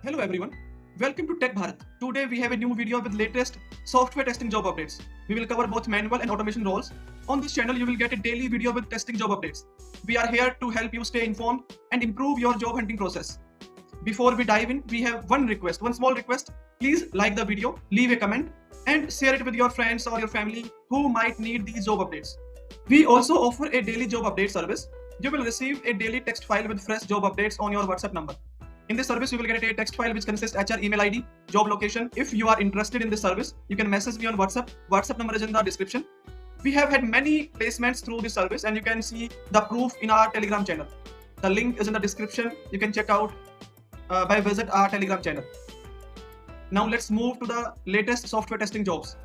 Hello everyone, welcome to Tech Bharat. Today we have a new video with latest software testing job updates. We will cover both manual and automation roles. On this channel you will get a daily video with testing job updates. We are here to help you stay informed and improve your job hunting process. Before we dive in, we have one small request. Please like the video, leave a comment and share it with your friends or your family who might need these job updates. We also offer a daily job update service. You will receive a daily text file with fresh job updates on your WhatsApp number. In this service, you will get a text file which consists HR email ID, job location. If you are interested in this service, you can message me on WhatsApp. WhatsApp number is in the description. We have had many placements through this service and you can see the proof in our Telegram channel. The link is in the description. You can check out by visit our Telegram channel. Now let's move to the latest software testing jobs.